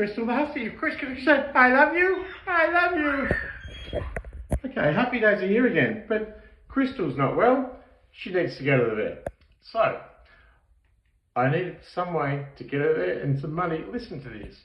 Crystal, last you. Chris, can you say, I love you? I love you. Okay, happy days are here again, but Crystal's not well. She needs to go to the vet. So, I need some way to get her there and some money. Listen to this.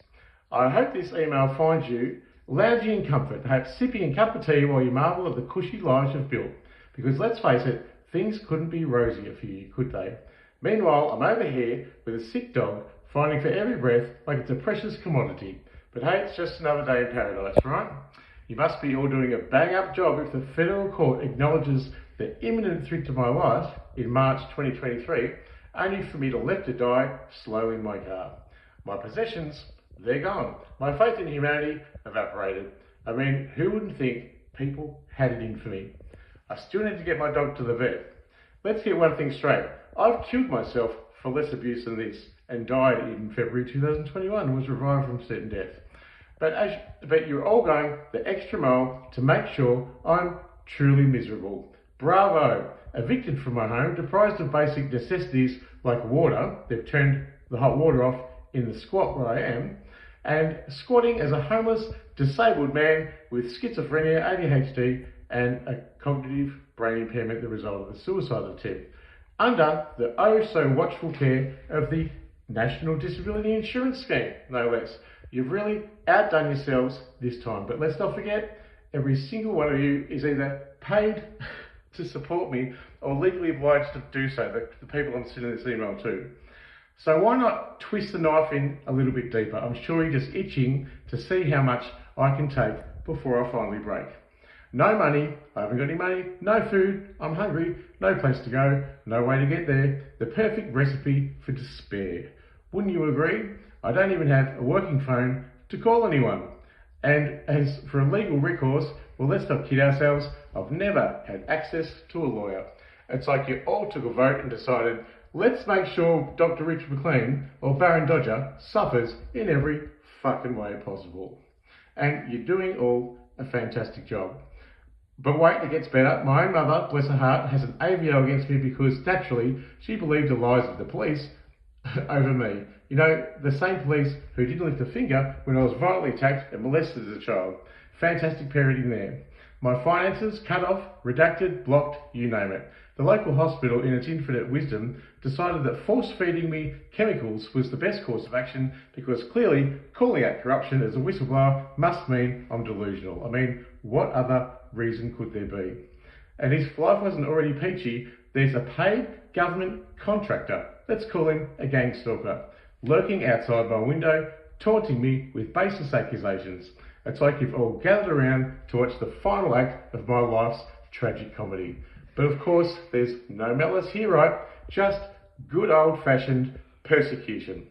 I hope this email finds you lounging in comfort, perhaps sipping a cup of tea while you marvel at the cushy lives you've built. Because let's face it, things couldn't be rosier for you, could they? Meanwhile, I'm over here with a sick dog, fighting for every breath like it's a precious commodity. But hey, it's just another day in paradise, right? You must be all doing a bang-up job if the federal court acknowledges the imminent threat to my life in March 2023, only for me to let it die slow in my car. My possessions, they're gone. My faith in humanity evaporated. I mean, who wouldn't think people had it in for me? I still need to get my dog to the vet. Let's get one thing straight. I've killed myself for less abuse than this and died in February 2021 and was revived from certain death. But you're all going the extra mile to make sure I'm truly miserable. Bravo! Evicted from my home, deprived of basic necessities like water, they've turned the hot water off in the squat where I am, and squatting as a homeless, disabled man with schizophrenia, ADHD, and a cognitive brain impairment, the result of a suicide attempt, under the oh so watchful care of the National Disability Insurance Scheme, no less. You've really outdone yourselves this time, but let's not forget, every single one of you is either paid to support me or legally obliged to do so, the people I'm sending this email to. So why not twist the knife in a little bit deeper? I'm sure you're just itching to see how much I can take before I finally break. No money, I haven't got any money, no food, I'm hungry, no place to go, no way to get there. The perfect recipe for despair. Wouldn't you agree? I don't even have a working phone to call anyone. And as for a legal recourse, well, let's not kid ourselves, I've never had access to a lawyer. It's like you all took a vote and decided, let's make sure Dr. Richard McLean or Barran Dodger suffers in every fucking way possible. And you're doing all a fantastic job. But wait, it gets better. My own mother, bless her heart, has an AVO against me because naturally she believed the lies of the police over me. You know, the same police who didn't lift a finger when I was violently attacked and molested as a child. Fantastic parenting there. My finances cut off, redacted, blocked, you name it. The local hospital, in its infinite wisdom, decided that force-feeding me chemicals was the best course of action because clearly calling out corruption as a whistleblower must mean I'm delusional. I mean, what other reason could there be? And if life wasn't already peachy, there's a paid government contractor, let's call him a gang stalker, lurking outside my window, taunting me with baseless accusations. It's like you've all gathered around to watch the final act of my life's tragic comedy. But of course, there's no malice here, right? Just good old-fashioned persecution.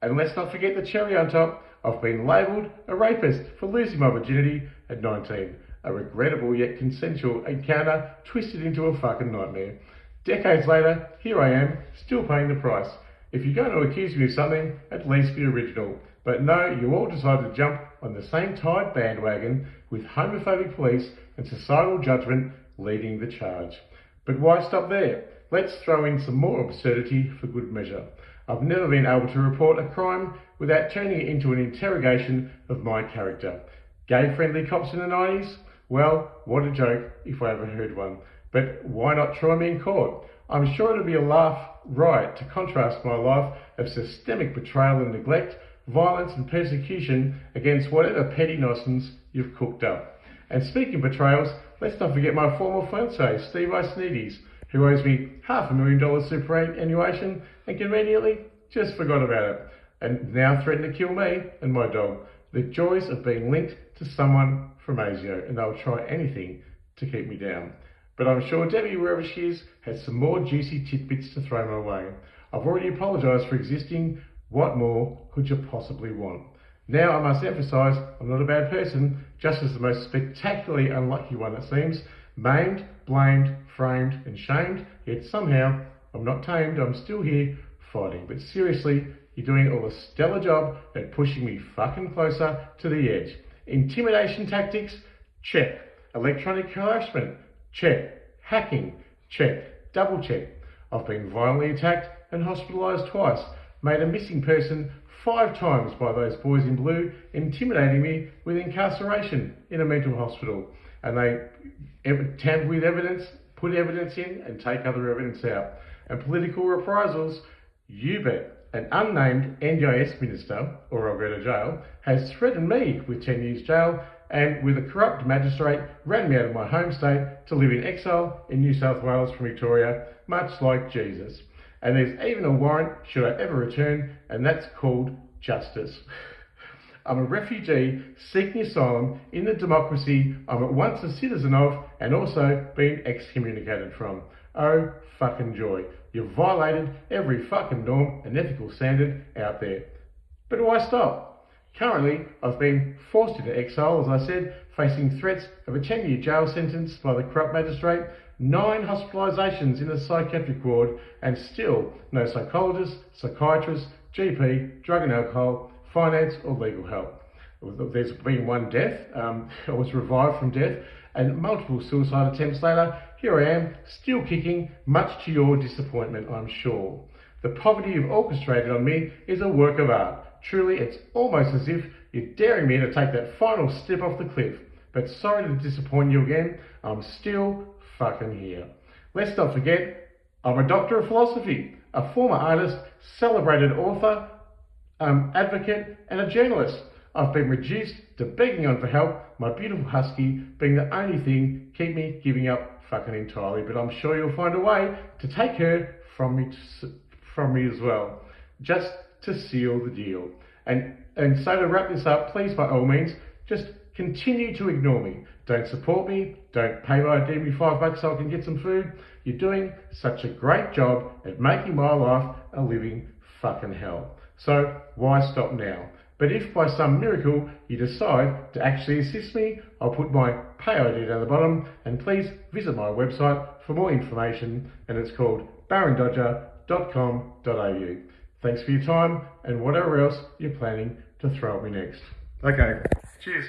And let's not forget the cherry on top. I've been labelled a rapist for losing my virginity at 19. A regrettable yet consensual encounter twisted into a fucking nightmare. Decades later, here I am, still paying the price. If you're going to accuse me of something, at least be original. But no, you all decided to jump on the same tide bandwagon with homophobic police and societal judgment leading the charge. But why stop there? Let's throw in some more absurdity for good measure. I've never been able to report a crime without turning it into an interrogation of my character. Gay-friendly cops in the 90s? Well, what a joke if I ever heard one. But why not try me in court? I'm sure it'll be a laugh riot to contrast my life of systemic betrayal and neglect, violence and persecution against whatever petty nonsense you've cooked up. And speaking of betrayals, let's not forget my former fiancé, Steve Sneedies, who owes me $500,000 superannuation and conveniently just forgot about it, and now threatened to kill me and my dog. The joys of being linked to someone from ASIO, and they'll try anything to keep me down. But I'm sure Debbie, wherever she is, has some more juicy tidbits to throw my way. I've already apologised for existing. What more could you possibly want? Now I must emphasise I'm not a bad person, just as the most spectacularly unlucky one it seems, maimed, blamed, framed and shamed, yet somehow I'm not tamed, I'm still here fighting. But seriously, you're doing all a stellar job at pushing me fucking closer to the edge. Intimidation tactics? Check. Electronic harassment? Check. Hacking? Check. Double check. I've been violently attacked and hospitalised twice. made a missing person 5 times by those boys in blue, intimidating me with incarceration in a mental hospital. And they tamper with evidence, put evidence in, and take other evidence out. And political reprisals, you bet. An unnamed NDIS minister, or I'll go to jail, has threatened me with 10 years jail, and with a corrupt magistrate ran me out of my home state to live in exile in New South Wales from Victoria, much like Jesus. And there's even a warrant should I ever return, and that's called justice. I'm a refugee seeking asylum in the democracy I'm at once a citizen of and also been excommunicated from. Oh fucking joy. You've violated every fucking norm and ethical standard out there. But why stop? Currently, I've been forced into exile, as I said, facing threats of a 10-year jail sentence by the corrupt magistrate, 9 hospitalisations in a psychiatric ward, and still no psychologist, psychiatrist, GP, drug and alcohol, finance or legal help. There's been 1 death. I was revived from death, and multiple suicide attempts later, here I am, still kicking, much to your disappointment, I'm sure. The poverty you've orchestrated on me is a work of art. Truly, it's almost as if you're daring me to take that final step off the cliff. But sorry to disappoint you again, I'm still fucking here. Let's not forget, I'm a doctor of philosophy, a former artist, celebrated author, advocate, and a journalist. I've been reduced to begging on for help, my beautiful husky being the only thing keep me giving up fucking entirely. But I'm sure you'll find a way to take her from me as well, just to seal the deal. And so to wrap this up, please by all means, just continue to ignore me. Don't support me, don't PayID me $5 so I can get some food. You're doing such a great job at making my life a living fucking hell. So why stop now? But if by some miracle you decide to actually assist me, I'll put my PayID down the bottom, and please visit my website for more information, and it's called barrandodger.com.au. Thanks for your time and whatever else you're planning to throw at me next. Okay, cheers.